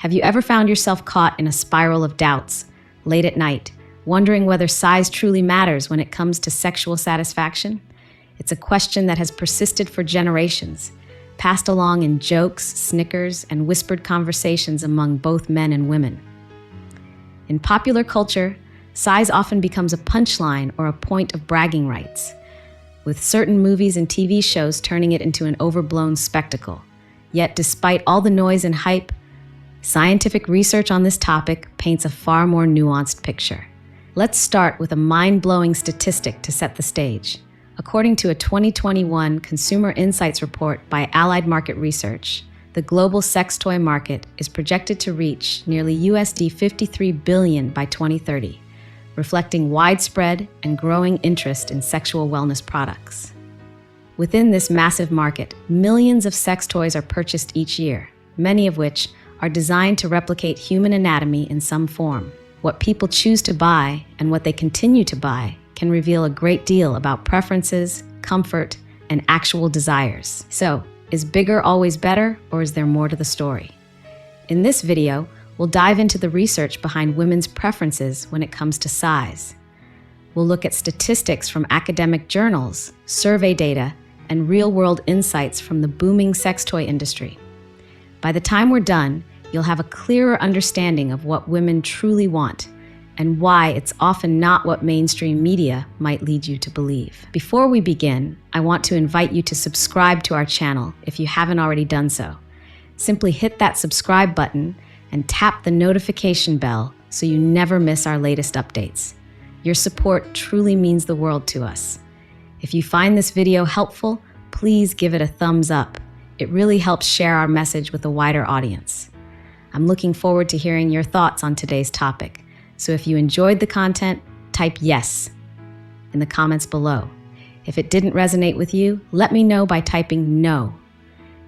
Have you ever found yourself caught in a spiral of doubts, late at night, wondering whether size truly matters when it comes to sexual satisfaction? It's a question that has persisted for generations, passed along in jokes, snickers, and whispered conversations among both men and women. In popular culture, size often becomes a punchline or a point of bragging rights, with certain movies and TV shows turning it into an overblown spectacle. Yet, despite all the noise and hype, scientific research on this topic paints a far more nuanced picture. Let's start with a mind-blowing statistic to set the stage. According to a 2021 Consumer Insights report by Allied Market Research, the global sex toy market is projected to reach nearly USD 53 billion by 2030, reflecting widespread and growing interest in sexual wellness products. Within this massive market, millions of sex toys are purchased each year, many of which are designed to replicate human anatomy in some form. What people choose to buy and what they continue to buy can reveal a great deal about preferences, comfort, and actual desires. So, is bigger always better, or is there more to the story? In this video, we'll dive into the research behind women's preferences when it comes to size. We'll look at statistics from academic journals, survey data, and real-world insights from the booming sex toy industry. By the time we're done, you'll have a clearer understanding of what women truly want and why it's often not what mainstream media might lead you to believe. Before we begin, I want to invite you to subscribe to our channel if you haven't already done so. Simply hit that subscribe button and tap the notification bell so you never miss our latest updates. Your support truly means the world to us. If you find this video helpful, please give it a thumbs up. It really helps share our message with a wider audience. I'm looking forward to hearing your thoughts on today's topic. So if you enjoyed the content, type yes in the comments below. If it didn't resonate with you, let me know by typing no.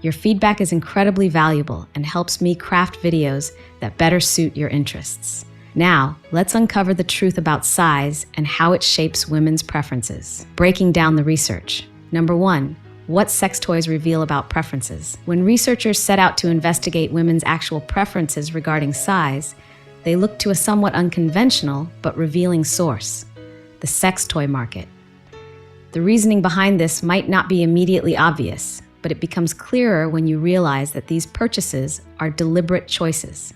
Your feedback is incredibly valuable and helps me craft videos that better suit your interests. Now, let's uncover the truth about size and how it shapes women's preferences. Breaking down the research. Number 1. What sex toys reveal about preferences. When researchers set out to investigate women's actual preferences regarding size, they looked to a somewhat unconventional but revealing source: the sex toy market. The reasoning behind this might not be immediately obvious, but it becomes clearer when you realize that these purchases are deliberate choices.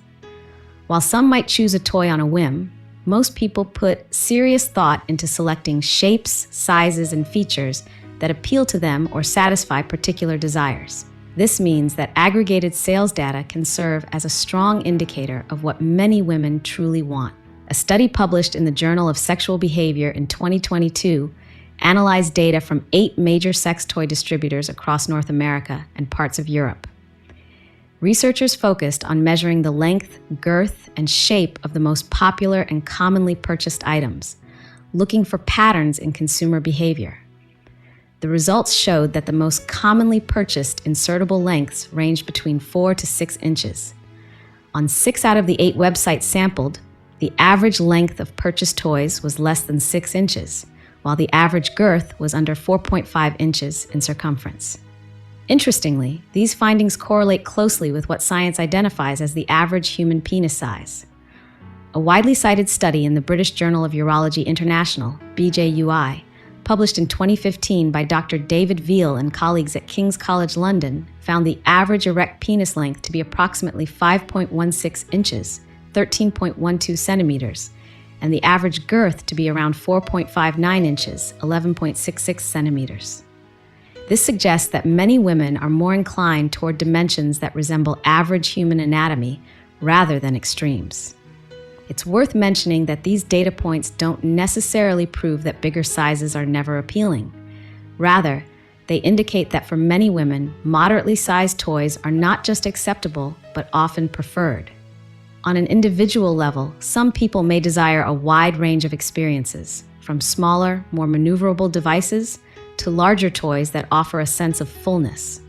While some might choose a toy on a whim, most people put serious thought into selecting shapes, sizes, and features that appeal to them or satisfy particular desires. This means that aggregated sales data can serve as a strong indicator of what many women truly want. A study published in the Journal of Sexual Behavior in 2022 analyzed data from 8 major sex toy distributors across North America and parts of Europe. Researchers focused on measuring the length, girth, and shape of the most popular and commonly purchased items, looking for patterns in consumer behavior. The results showed that the most commonly purchased insertable lengths ranged between 4 to 6 inches. On 6 out of the 8 websites sampled, the average length of purchased toys was less than 6 inches, while the average girth was under 4.5 inches in circumference. Interestingly, these findings correlate closely with what science identifies as the average human penis size. A widely cited study in the British Journal of Urology International, BJUI, published in 2015 by Dr. David Veal and colleagues at King's College London, found the average erect penis length to be approximately 5.16 inches, 13.12 centimeters, and the average girth to be around 4.59 inches, 11.66 centimeters. This suggests that many women are more inclined toward dimensions that resemble average human anatomy rather than extremes. It's worth mentioning that these data points don't necessarily prove that bigger sizes are never appealing. Rather, they indicate that for many women, moderately sized toys are not just acceptable, but often preferred. On an individual level, some people may desire a wide range of experiences, from smaller, more maneuverable devices to larger toys that offer a sense of fullness.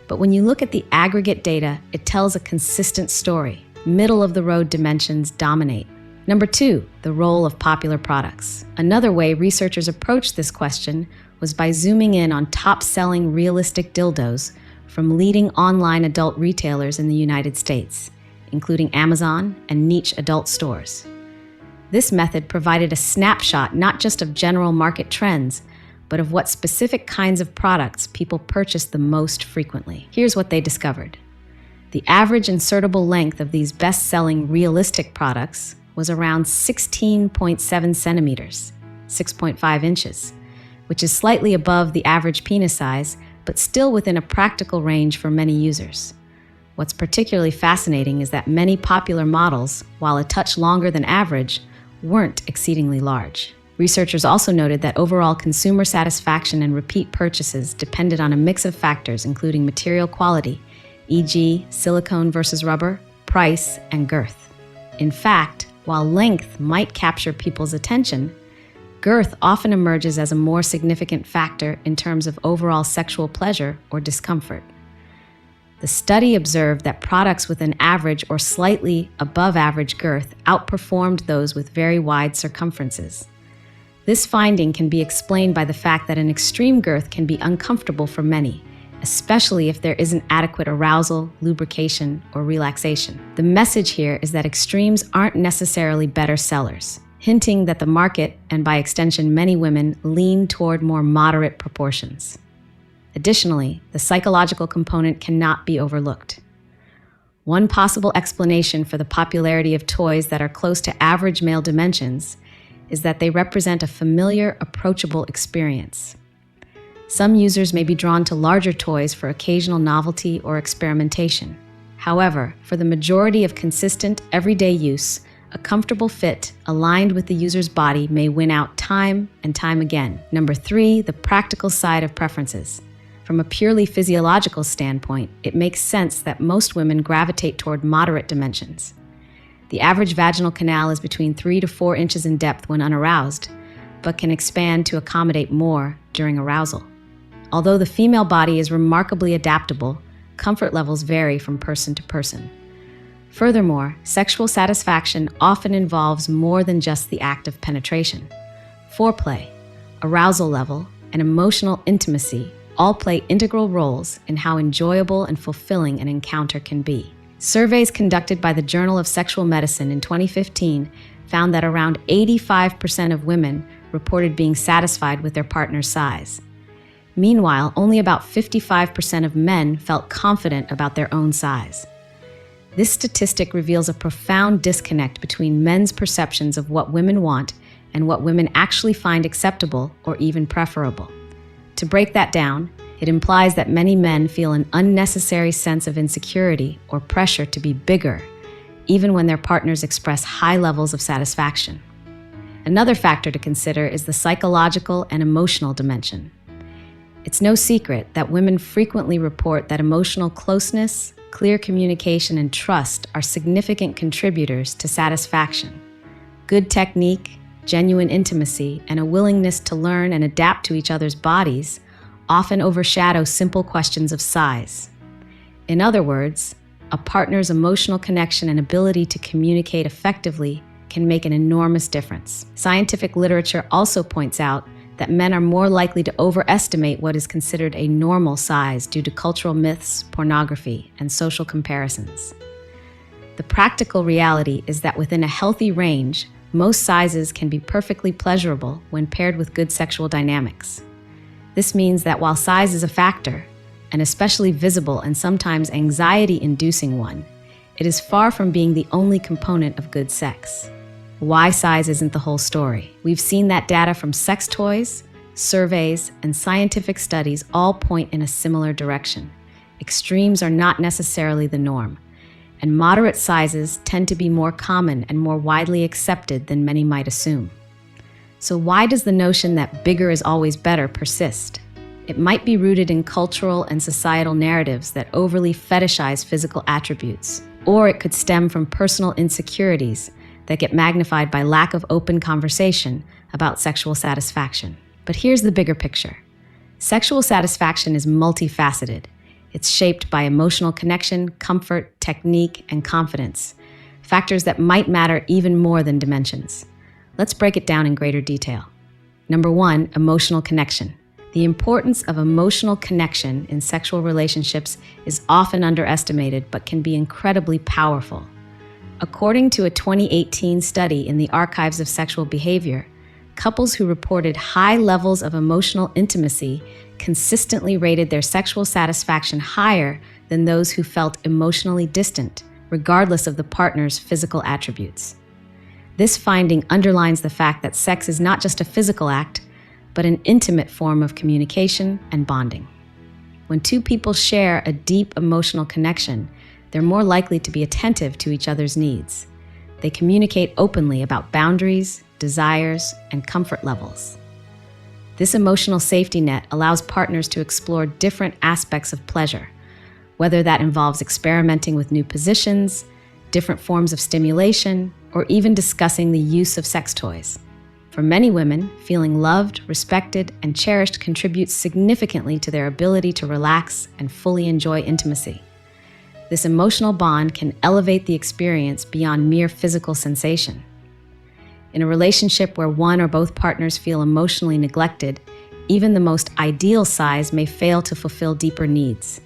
But when you look at the aggregate data, it tells a consistent story. Middle-of-the-road dimensions dominate. Number 2, the role of popular products. Another way researchers approached this question was by zooming in on top-selling realistic dildos from leading online adult retailers in the United States, including Amazon and niche adult stores. This method provided a snapshot not just of general market trends, but of what specific kinds of products people purchase the most frequently. Here's what they discovered. The average insertable length of these best-selling realistic products was around 16.7 centimeters, 6.5 inches, which is slightly above the average penis size, but still within a practical range for many users. What's particularly fascinating is that many popular models, while a touch longer than average, weren't exceedingly large. Researchers also noted that overall consumer satisfaction and repeat purchases depended on a mix of factors including material quality, e.g., silicone versus rubber, price, and girth. In fact, while length might capture people's attention, girth often emerges as a more significant factor in terms of overall sexual pleasure or discomfort. The study observed that products with an average or slightly above average girth outperformed those with very wide circumferences. This finding can be explained by the fact that an extreme girth can be uncomfortable for many, especially if there isn't adequate arousal, lubrication, or relaxation. The message here is that extremes aren't necessarily better sellers, hinting that the market, and by extension many women, lean toward more moderate proportions. Additionally, the psychological component cannot be overlooked. One possible explanation for the popularity of toys that are close to average male dimensions is that they represent a familiar, approachable experience. Some users may be drawn to larger toys for occasional novelty or experimentation. However, for the majority of consistent, everyday use, a comfortable fit aligned with the user's body may win out time and time again. Number 3, the practical side of preferences. From a purely physiological standpoint, it makes sense that most women gravitate toward moderate dimensions. The average vaginal canal is between 3 to 4 inches in depth when unaroused, but can expand to accommodate more during arousal. Although the female body is remarkably adaptable, comfort levels vary from person to person. Furthermore, sexual satisfaction often involves more than just the act of penetration. Foreplay, arousal level, and emotional intimacy all play integral roles in how enjoyable and fulfilling an encounter can be. Surveys conducted by the Journal of Sexual Medicine in 2015 found that around 85% of women reported being satisfied with their partner's size. Meanwhile, only about 55% of men felt confident about their own size. This statistic reveals a profound disconnect between men's perceptions of what women want and what women actually find acceptable or even preferable. To break that down, it implies that many men feel an unnecessary sense of insecurity or pressure to be bigger, even when their partners express high levels of satisfaction. Another factor to consider is the psychological and emotional dimension. It's no secret that women frequently report that emotional closeness, clear communication, and trust are significant contributors to satisfaction. Good technique, genuine intimacy, and a willingness to learn and adapt to each other's bodies often overshadow simple questions of size. In other words, a partner's emotional connection and ability to communicate effectively can make an enormous difference. Scientific literature also points out that men are more likely to overestimate what is considered a normal size due to cultural myths, pornography, and social comparisons. The practical reality is that within a healthy range, most sizes can be perfectly pleasurable when paired with good sexual dynamics. This means that while size is a factor, an especially visible and sometimes anxiety-inducing one, it is far from being the only component of good sex. Why size isn't the whole story. We've seen that data from sex toys, surveys, and scientific studies all point in a similar direction. Extremes are not necessarily the norm, and moderate sizes tend to be more common and more widely accepted than many might assume. So why does the notion that bigger is always better persist? It might be rooted in cultural and societal narratives that overly fetishize physical attributes, or it could stem from personal insecurities that get magnified by lack of open conversation about sexual satisfaction. But here's the bigger picture. Sexual satisfaction is multifaceted. It's shaped by emotional connection, comfort, technique, and confidence, factors that might matter even more than dimensions. Let's break it down in greater detail. Number 1, emotional connection. The importance of emotional connection in sexual relationships is often underestimated but can be incredibly powerful. According to a 2018 study in the Archives of Sexual Behavior, couples who reported high levels of emotional intimacy consistently rated their sexual satisfaction higher than those who felt emotionally distant, regardless of the partner's physical attributes. This finding underlines the fact that sex is not just a physical act, but an intimate form of communication and bonding. When two people share a deep emotional connection, they're more likely to be attentive to each other's needs. They communicate openly about boundaries, desires, and comfort levels. This emotional safety net allows partners to explore different aspects of pleasure, whether that involves experimenting with new positions, different forms of stimulation, or even discussing the use of sex toys. For many women, feeling loved, respected, and cherished contributes significantly to their ability to relax and fully enjoy intimacy. This emotional bond can elevate the experience beyond mere physical sensation. In a relationship where one or both partners feel emotionally neglected, even the most ideal size may fail to fulfill deeper needs.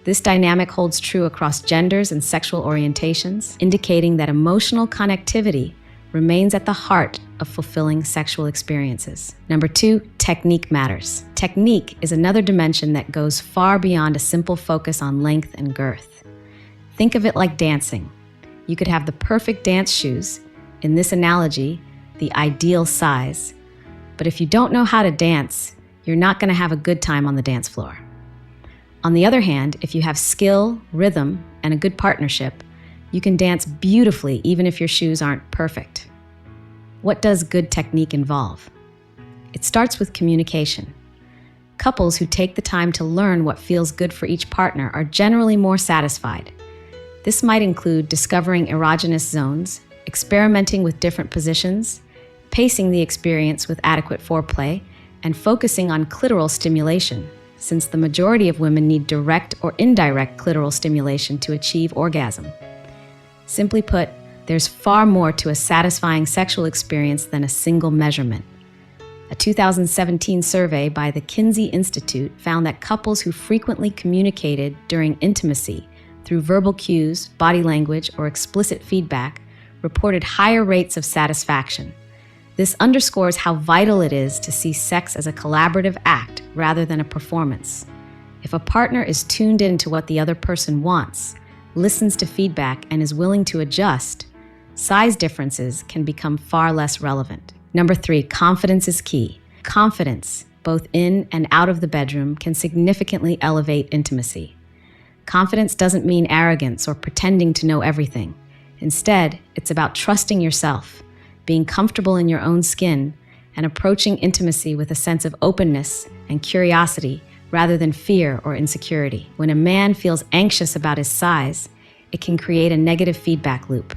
This dynamic holds true across genders and sexual orientations, indicating that emotional connectivity remains at the heart of fulfilling sexual experiences. Number 2, technique matters. Technique is another dimension that goes far beyond a simple focus on length and girth. Think of it like dancing. You could have the perfect dance shoes, in this analogy, the ideal size, but if you don't know how to dance, you're not going to have a good time on the dance floor. On the other hand, if you have skill, rhythm, and a good partnership, you can dance beautifully even if your shoes aren't perfect. What does good technique involve? It starts with communication. Couples who take the time to learn what feels good for each partner are generally more satisfied. This might include discovering erogenous zones, experimenting with different positions, pacing the experience with adequate foreplay, and focusing on clitoral stimulation, since the majority of women need direct or indirect clitoral stimulation to achieve orgasm. Simply put, there's far more to a satisfying sexual experience than a single measurement. A 2017 survey by the Kinsey Institute found that couples who frequently communicated during intimacy through verbal cues, body language, or explicit feedback reported higher rates of satisfaction. This underscores how vital it is to see sex as a collaborative act rather than a performance. If a partner is tuned in to what the other person wants, listens to feedback, and is willing to adjust, size differences can become far less relevant. Number 3, confidence is key. Confidence, both in and out of the bedroom, can significantly elevate intimacy. Confidence doesn't mean arrogance or pretending to know everything. Instead, it's about trusting yourself, being comfortable in your own skin, and approaching intimacy with a sense of openness and curiosity rather than fear or insecurity. When a man feels anxious about his size, it can create a negative feedback loop.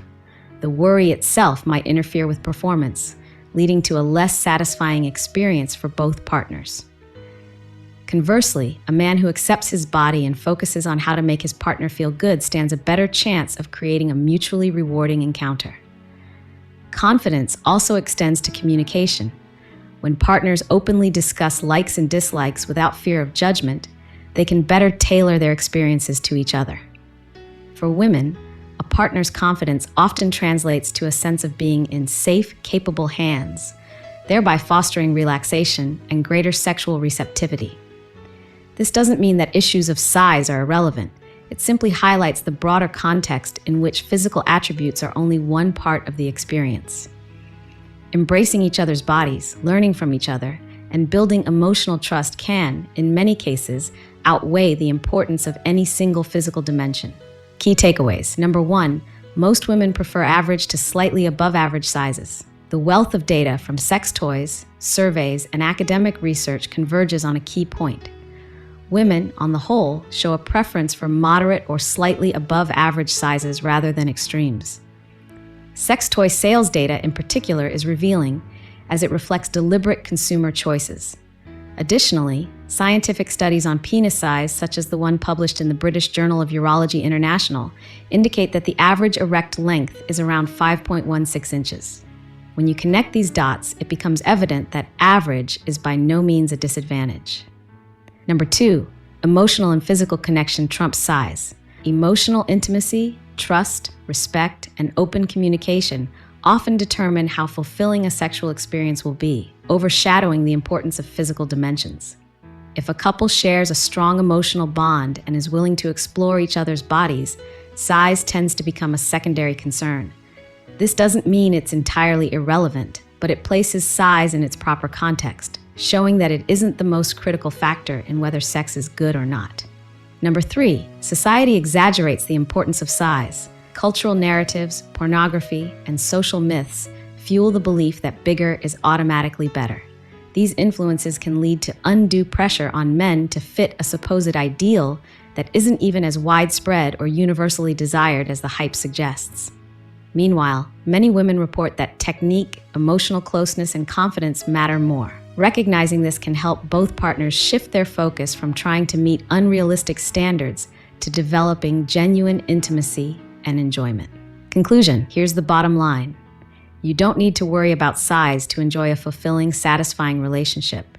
The worry itself might interfere with performance, leading to a less satisfying experience for both partners. Conversely, a man who accepts his body and focuses on how to make his partner feel good stands a better chance of creating a mutually rewarding encounter. Confidence also extends to communication. When partners openly discuss likes and dislikes without fear of judgment, they can better tailor their experiences to each other. For women, a partner's confidence often translates to a sense of being in safe, capable hands, thereby fostering relaxation and greater sexual receptivity. This doesn't mean that issues of size are irrelevant. It simply highlights the broader context in which physical attributes are only one part of the experience. Embracing each other's bodies, learning from each other, and building emotional trust can, in many cases, outweigh the importance of any single physical dimension. Key takeaways. Number 1, most women prefer average to slightly above average sizes. The wealth of data from sex toys, surveys, and academic research converges on a key point. Women, on the whole, show a preference for moderate or slightly above average sizes rather than extremes. Sex toy sales data in particular is revealing, as it reflects deliberate consumer choices. Additionally, scientific studies on penis size, such as the one published in the British Journal of Urology International, indicate that the average erect length is around 5.16 inches. When you connect these dots, it becomes evident that average is by no means a disadvantage. Number 2, emotional and physical connection trumps size. Emotional intimacy, Trust, respect, and open communication often determine how fulfilling a sexual experience will be, overshadowing the importance of physical dimensions. If a couple shares a strong emotional bond and is willing to explore each other's bodies, size tends to become a secondary concern. This doesn't mean it's entirely irrelevant, but it places size in its proper context, showing that it isn't the most critical factor in whether sex is good or not. Number 3, society exaggerates the importance of size. Cultural narratives, pornography, and social myths fuel the belief that bigger is automatically better. These influences can lead to undue pressure on men to fit a supposed ideal that isn't even as widespread or universally desired as the hype suggests. Meanwhile, many women report that technique, emotional closeness, and confidence matter more. Recognizing this can help both partners shift their focus from trying to meet unrealistic standards to developing genuine intimacy and enjoyment. Conclusion: here's the bottom line. You don't need to worry about size to enjoy a fulfilling, satisfying relationship.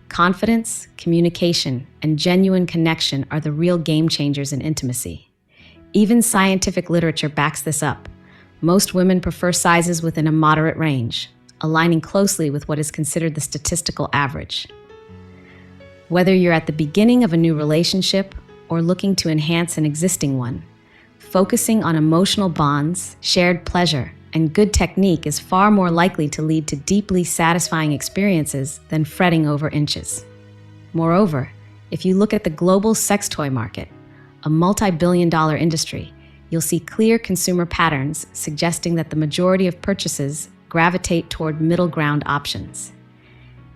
Confidence, communication, and genuine connection are the real game changers in intimacy. Even scientific literature backs this up. Most women prefer sizes within a moderate range, aligning closely with what is considered the statistical average. Whether you're at the beginning of a new relationship or looking to enhance an existing one, focusing on emotional bonds, shared pleasure, and good technique is far more likely to lead to deeply satisfying experiences than fretting over inches. Moreover, if you look at the global sex toy market, a multi-billion-dollar industry, you'll see clear consumer patterns suggesting that the majority of purchases gravitate toward middle ground options.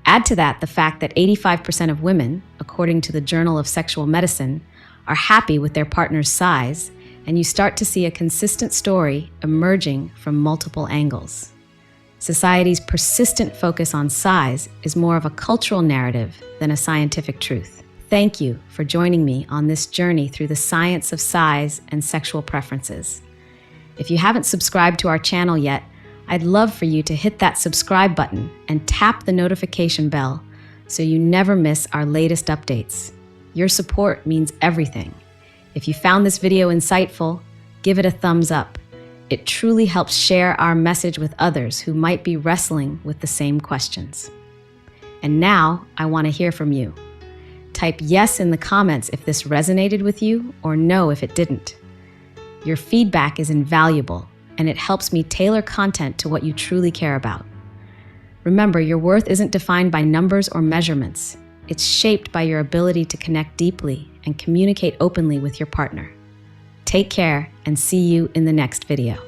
Add to that the fact that 85% of women, according to the Journal of Sexual Medicine, are happy with their partner's size, and you start to see a consistent story emerging from multiple angles. Society's persistent focus on size is more of a cultural narrative than a scientific truth. Thank you for joining me on this journey through the science of size and sexual preferences. If you haven't subscribed to our channel yet, I'd love for you to hit that subscribe button and tap the notification bell so you never miss our latest updates. Your support means everything. If you found this video insightful, give it a thumbs up. It truly helps share our message with others who might be wrestling with the same questions. And now, I want to hear from you. Type yes in the comments if this resonated with you, or no if it didn't. Your feedback is invaluable, and it helps me tailor content to what you truly care about. Remember, your worth isn't defined by numbers or measurements. It's shaped by your ability to connect deeply and communicate openly with your partner. Take care and see you in the next video.